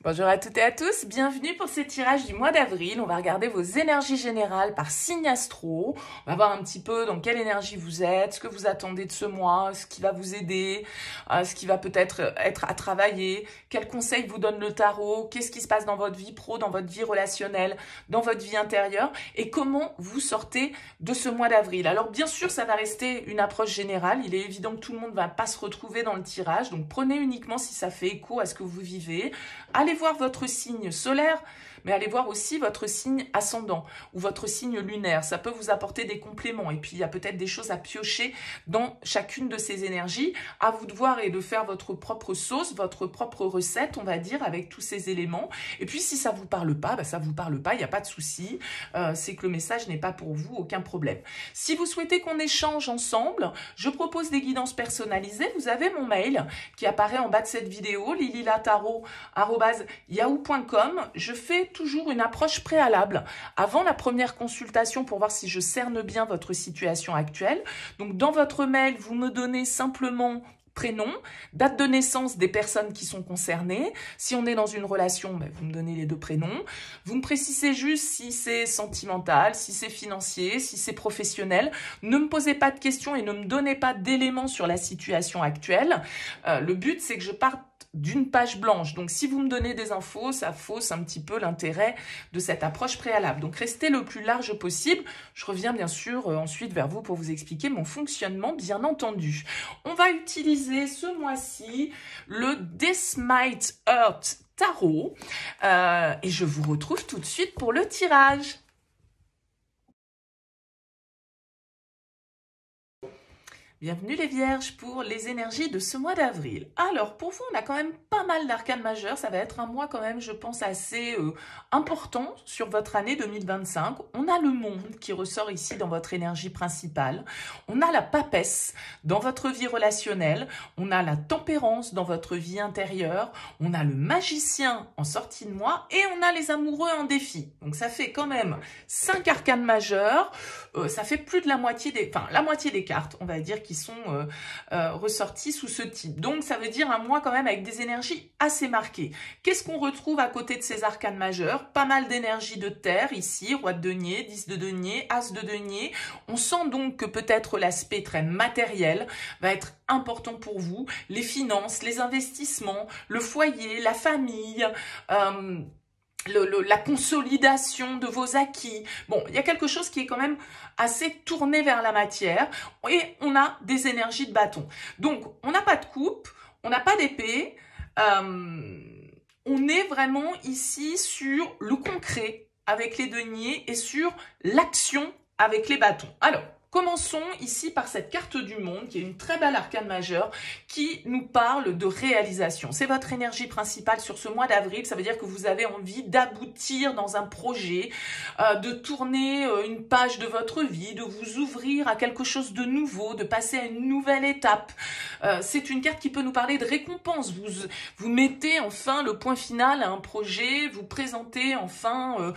Bonjour à toutes et à tous, bienvenue pour ce tirage du mois d'avril. On va regarder vos énergies générales par signe astro. On va voir un petit peu dans quelle énergie vous êtes, ce que vous attendez de ce mois, ce qui va vous aider, ce qui va peut-être être à travailler, quels conseils vous donne le tarot, qu'est-ce qui se passe dans votre vie pro, dans votre vie relationnelle, dans votre vie intérieure et comment vous sortez de ce mois d'avril. Alors bien sûr, ça va rester une approche générale. Il est évident que tout le monde ne va pas se retrouver dans le tirage, donc prenez uniquement si ça fait écho à ce que vous vivez. Allez voir votre signe solaire, mais allez voir aussi votre signe ascendant ou votre signe lunaire. Ça peut vous apporter des compléments. Et puis, il y a peut-être des choses à piocher dans chacune de ces énergies. À vous de voir et de faire votre propre sauce, votre propre recette, on va dire, avec tous ces éléments. Et puis, si ça ne vous parle pas, ça ne vous parle pas, il n'y a pas de souci. C'est que le message n'est pas pour vous, aucun problème. Si vous souhaitez qu'on échange ensemble, je propose des guidances personnalisées. Vous avez mon mail qui apparaît en bas de cette vidéo, lililataro@yahoo.com. Je fais toujours une approche préalable avant la première consultation pour voir si je cerne bien votre situation actuelle. Donc, dans votre mail, vous me donnez simplement prénom, date de naissance des personnes qui sont concernées. Si on est dans une relation, vous me donnez les deux prénoms. Vous me précisez juste si c'est sentimental, si c'est financier, si c'est professionnel. Ne me posez pas de questions et ne me donnez pas d'éléments sur la situation actuelle. Le but, c'est que je parte d'une page blanche. Donc, si vous me donnez des infos, ça fausse un petit peu l'intérêt de cette approche préalable. Donc, restez le plus large possible. Je reviens bien sûr ensuite vers vous pour vous expliquer mon fonctionnement, bien entendu. On va utiliser ce mois-ci le This Might Hurt Tarot et je vous retrouve tout de suite pour le tirage. Bienvenue les Vierges pour les énergies de ce mois d'avril. Alors pour vous, on a quand même pas mal d'arcanes majeures. Ça va être un mois quand même, je pense, assez important sur votre année 2025. On a le monde qui ressort ici dans votre énergie principale. On a la papesse dans votre vie relationnelle. On a la tempérance dans votre vie intérieure. On a le magicien en sortie de mois. Et on a les amoureux en défi. Donc ça fait quand même 5 arcanes majeures. Ça fait plus de la moitié des cartes, on va dire, qui sont ressorties sous ce type. Donc, ça veut dire un mois quand même avec des énergies assez marquées. Qu'est-ce qu'on retrouve à côté de ces arcanes majeures? Pas mal d'énergie de terre ici, roi de denier, 10 de denier, as de denier. On sent donc que peut-être l'aspect très matériel va être important pour vous. Les finances, les investissements, le foyer, la famille... la consolidation de vos acquis. Bon, il y a quelque chose qui est quand même assez tourné vers la matière et on a des énergies de bâton. Donc, on n'a pas de coupe, on n'a pas d'épée, on est vraiment ici sur le concret avec les deniers et sur l'action avec les bâtons. Alors, commençons ici par cette carte du monde, qui est une très belle arcane majeure, qui nous parle de réalisation. C'est votre énergie principale sur ce mois d'avril. Ça veut dire que vous avez envie d'aboutir dans un projet, de tourner une page de votre vie, de vous ouvrir à quelque chose de nouveau, de passer à une nouvelle étape. C'est une carte qui peut nous parler de récompense. Vous mettez enfin le point final à un projet, vous présentez enfin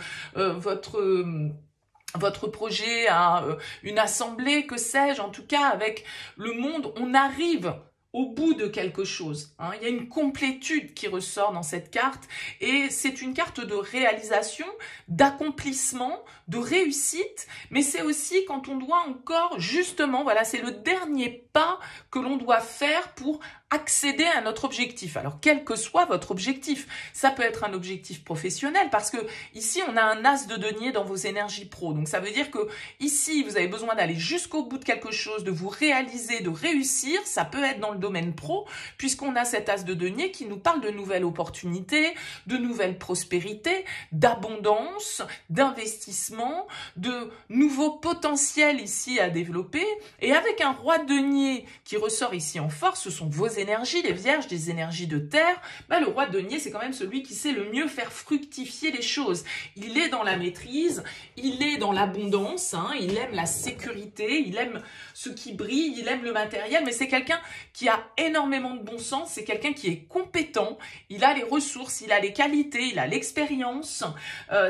votre projet à une assemblée, que sais-je, en tout cas avec le monde, on arrive au bout de quelque chose. Hein. Il y a une complétude qui ressort dans cette carte et c'est une carte de réalisation, d'accomplissement, de réussite, mais c'est aussi quand on doit encore, justement, voilà, c'est le dernier pas que l'on doit faire pour accéder à notre objectif. Alors, quel que soit votre objectif, ça peut être un objectif professionnel parce que ici, on a un as de denier dans vos énergies pro. Donc, ça veut dire que ici, vous avez besoin d'aller jusqu'au bout de quelque chose, de vous réaliser, de réussir. Ça peut être dans le domaine pro puisqu'on a cet as de denier qui nous parle de nouvelles opportunités, de nouvelles prospérités, d'abondance, d'investissement, de nouveaux potentiels ici à développer. Et avec un roi de denier qui ressort ici en force, ce sont vos énergies, les vierges, des énergies de terre. Le roi de denier, c'est quand même celui qui sait le mieux faire fructifier les choses. Il est dans la maîtrise, il est dans l'abondance, hein, il aime la sécurité, il aime ce qui brille, il aime le matériel, mais c'est quelqu'un qui a énormément de bon sens, c'est quelqu'un qui est compétent, il a les ressources, il a les qualités, il a l'expérience,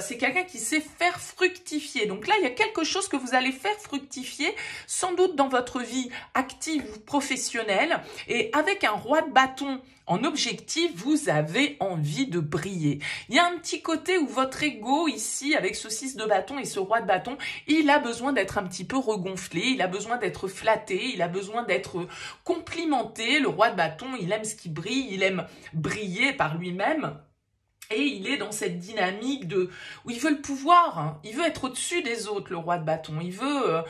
c'est quelqu'un qui sait faire fructifier. Donc là, il y a quelque chose que vous allez faire fructifier, sans doute dans votre vie active ou professionnelle, et avec avec un roi de bâton en objectif, vous avez envie de briller. Il y a un petit côté où votre ego ici, avec ce 6 de bâton et ce roi de bâton, il a besoin d'être un petit peu regonflé, il a besoin d'être flatté, il a besoin d'être complimenté. Le roi de bâton, il aime ce qui brille, il aime briller par lui-même. Et il est dans cette dynamique où il veut le pouvoir, hein. Il veut être au-dessus des autres, le roi de bâton. Il veut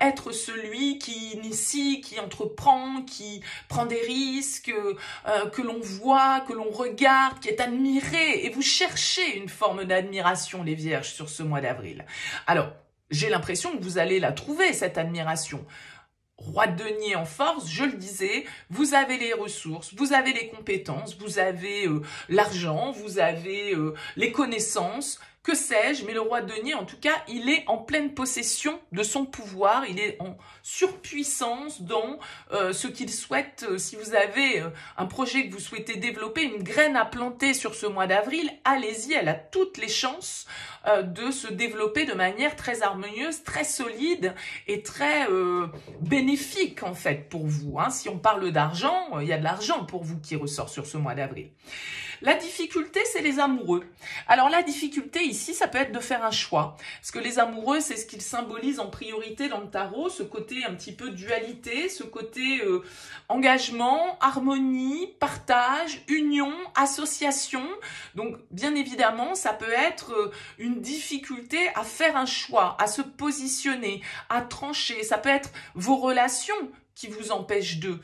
être celui qui initie, qui entreprend, qui prend des risques, que l'on voit, que l'on regarde, qui est admiré. Et vous cherchez une forme d'admiration, les vierges, sur ce mois d'avril. Alors, j'ai l'impression que vous allez la trouver, cette admiration. Roi de denier en force, je le disais, vous avez les ressources, vous avez les compétences, vous avez l'argent, vous avez les connaissances, que sais-je, mais le roi de denier, en tout cas, il est en pleine possession de son pouvoir, il est en surpuissance dans ce qu'il souhaite. Si vous avez un projet que vous souhaitez développer, une graine à planter sur ce mois d'avril, allez-y, elle a toutes les chances de se développer de manière très harmonieuse, très solide et très bénéfique en fait pour vous. Hein. Si on parle d'argent, il y a de l'argent pour vous qui ressort sur ce mois d'avril. La difficulté, c'est les amoureux. Alors la difficulté ici, ça peut être de faire un choix. Parce que les amoureux, c'est ce qu'ils symbolisent en priorité dans le tarot, ce côté un petit peu dualité, ce côté engagement, harmonie, partage, union, association. Donc bien évidemment, ça peut être une difficulté à faire un choix, à se positionner, à trancher. Ça peut être vos relations qui vous empêchent de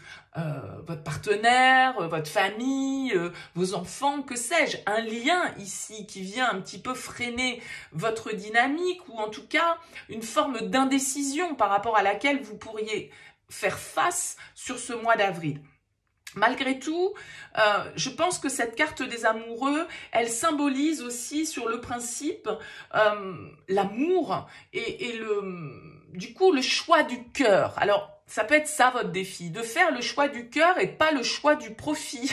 votre partenaire, votre famille, vos enfants, que sais-je, un lien ici qui vient un petit peu freiner votre dynamique ou en tout cas une forme d'indécision par rapport à laquelle vous pourriez faire face sur ce mois d'avril. Malgré tout, je pense que cette carte des amoureux, elle symbolise aussi sur le principe l'amour et du coup le choix du cœur. Alors, ça peut être ça votre défi, de faire le choix du cœur et pas le choix du profit,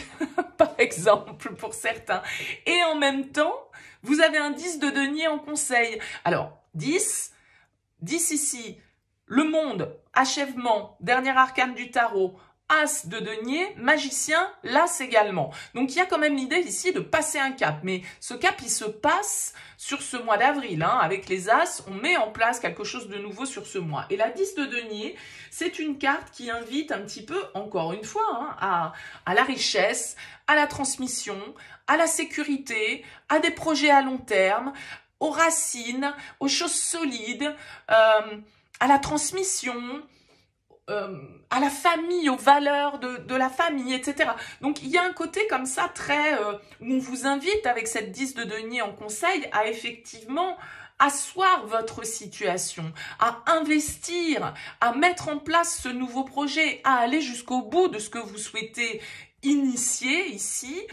par exemple, pour certains. Et en même temps, vous avez un 10 de denier en conseil. Alors, 10 ici, le monde, achèvement, dernier arcane du tarot, As de denier, magicien, l'As également. Donc, il y a quand même l'idée ici de passer un cap. Mais ce cap, il se passe sur ce mois d'avril. Hein. Avec les As, on met en place quelque chose de nouveau sur ce mois. Et la 10 de denier, c'est une carte qui invite un petit peu, encore une fois, hein, à la richesse, à la transmission, à la sécurité, à des projets à long terme, aux racines, aux choses solides, à la transmission, à la famille, aux valeurs de la famille, etc. Donc, il y a un côté comme ça très où on vous invite avec cette 10 de denier en conseil à effectivement asseoir votre situation, à investir, à mettre en place ce nouveau projet, à aller jusqu'au bout de ce que vous souhaitez initier ici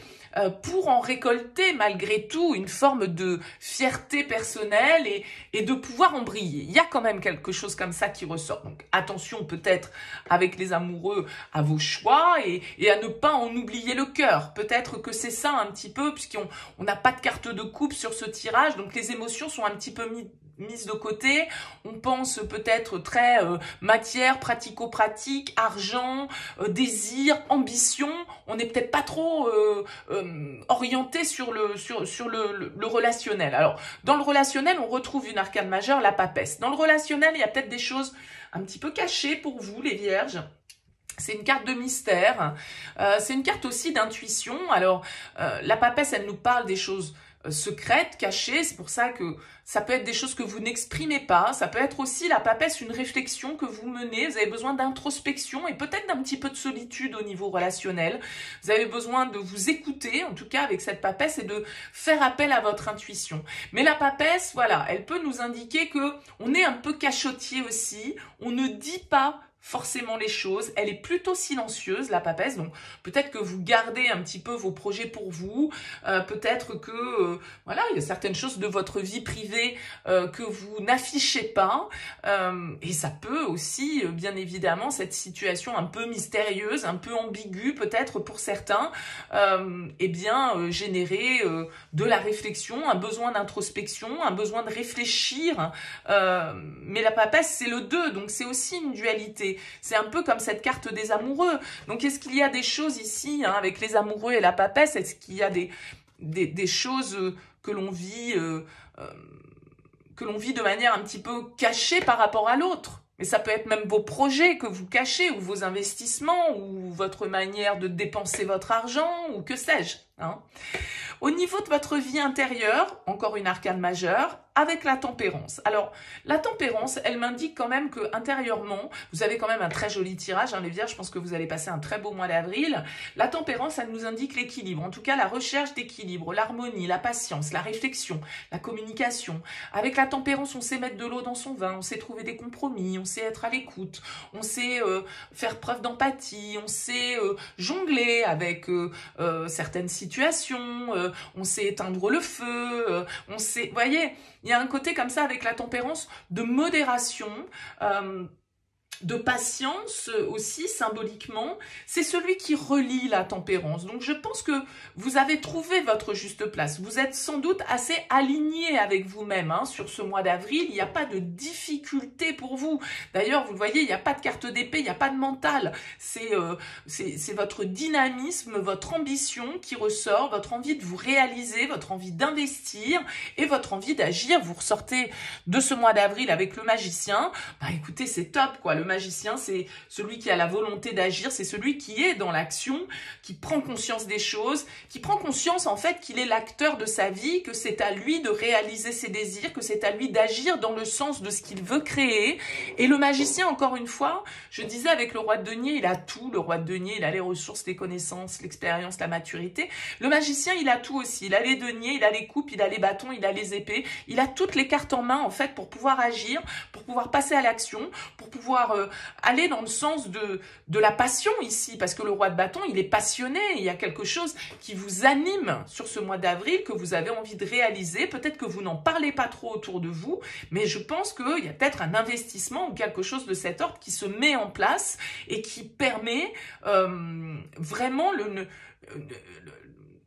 pour en récolter malgré tout une forme de fierté personnelle et de pouvoir en briller. Il y a quand même quelque chose comme ça qui ressort. Donc attention peut-être avec les amoureux à vos choix et à ne pas en oublier le cœur. Peut-être que c'est ça un petit peu puisqu'on n'a pas de carte de coupe sur ce tirage, donc les émotions sont un petit peu mises de côté. On pense peut-être très matière, pratico-pratique, argent, désir, ambition. On n'est peut-être pas trop orienté sur le relationnel. Alors, dans le relationnel, on retrouve une arcane majeure, la papesse. Dans le relationnel, il y a peut-être des choses un petit peu cachées pour vous, les vierges. C'est une carte de mystère. C'est une carte aussi d'intuition. Alors, la papesse, elle nous parle des choses secrètes, cachées, c'est pour ça que ça peut être des choses que vous n'exprimez pas, ça peut être aussi la papesse, une réflexion que vous menez, vous avez besoin d'introspection et peut-être d'un petit peu de solitude au niveau relationnel, vous avez besoin de vous écouter, en tout cas avec cette papesse, et de faire appel à votre intuition. Mais la papesse, voilà, elle peut nous indiquer que on est un peu cachotier aussi, on ne dit pas forcément les choses, elle est plutôt silencieuse, la papesse, donc peut-être que vous gardez un petit peu vos projets pour vous, peut-être que, voilà, il y a certaines choses de votre vie privée que vous n'affichez pas, et ça peut aussi, bien évidemment, cette situation un peu mystérieuse, un peu ambiguë peut-être pour certains, eh bien, générer de la réflexion, un besoin d'introspection, un besoin de réfléchir, mais la papesse, c'est le 2, donc c'est aussi une dualité. c'est un peu comme cette carte des amoureux. Donc, est-ce qu'il y a des choses ici, hein, avec les amoureux et la papesse? Est-ce qu'il y a des choses que l'on vit de manière un petit peu cachée par rapport à l'autre? Mais ça peut être même vos projets que vous cachez, ou vos investissements, ou votre manière de dépenser votre argent, ou que sais-je, hein. Au niveau de votre vie intérieure, encore une arcane majeure, avec la tempérance. Alors, la tempérance, elle m'indique quand même que intérieurement, vous avez quand même un très joli tirage, hein, les Vierges, je pense que vous allez passer un très beau mois d'avril. La tempérance, elle nous indique l'équilibre, en tout cas la recherche d'équilibre, l'harmonie, la patience, la réflexion, la communication. Avec la tempérance, on sait mettre de l'eau dans son vin, on sait trouver des compromis, on sait être à l'écoute, on sait faire preuve d'empathie, on sait jongler avec certaines situations, on sait éteindre le feu, on sait, vous voyez, il y a un côté comme ça avec la tempérance de modération, de patience aussi symboliquement. C'est celui qui relie la tempérance. Donc je pense que vous avez trouvé votre juste place. Vous êtes sans doute assez aligné avec vous-même, hein, sur ce mois d'avril. Il n'y a pas de difficulté pour vous. D'ailleurs, vous le voyez, il n'y a pas de carte d'épée, il n'y a pas de mental. C'est votre dynamisme, votre ambition qui ressort, votre envie de vous réaliser, votre envie d'investir et votre envie d'agir. Vous ressortez de ce mois d'avril avec le magicien. Bah écoutez, c'est top quoi. Le magicien, c'est celui qui a la volonté d'agir, c'est celui qui est dans l'action, qui prend conscience des choses, qui prend conscience en fait qu'il est l'acteur de sa vie, que c'est à lui de réaliser ses désirs, que c'est à lui d'agir dans le sens de ce qu'il veut créer. Et le magicien, encore une fois, je disais avec le roi de denier, il a tout. Le roi de denier, il a les ressources, les connaissances, l'expérience, la maturité. Le magicien, il a tout aussi. Il a les deniers, il a les coupes, il a les bâtons, il a les épées. Il a toutes les cartes en main en fait pour pouvoir agir, pour pouvoir passer à l'action, pour pouvoir aller dans le sens de la passion ici, parce que le roi de bâton, il est passionné, il y a quelque chose qui vous anime sur ce mois d'avril, que vous avez envie de réaliser, peut-être que vous n'en parlez pas trop autour de vous, mais je pense qu'il y a peut-être un investissement ou quelque chose de cet ordre qui se met en place et qui permet vraiment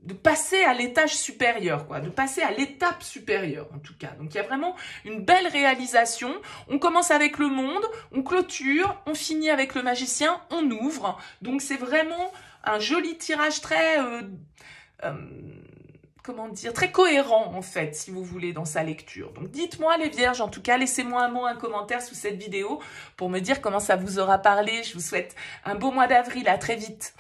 de passer à l'étage supérieur, quoi, de passer à l'étape supérieure, en tout cas. Donc, il y a vraiment une belle réalisation. On commence avec le monde, on clôture, on finit avec le magicien, on ouvre. Donc, c'est vraiment un joli tirage très, comment dire, très cohérent, en fait, si vous voulez, dans sa lecture. Donc, dites-moi, les Vierges, en tout cas, laissez-moi un mot, un commentaire sous cette vidéo pour me dire comment ça vous aura parlé. Je vous souhaite un beau mois d'avril. À très vite.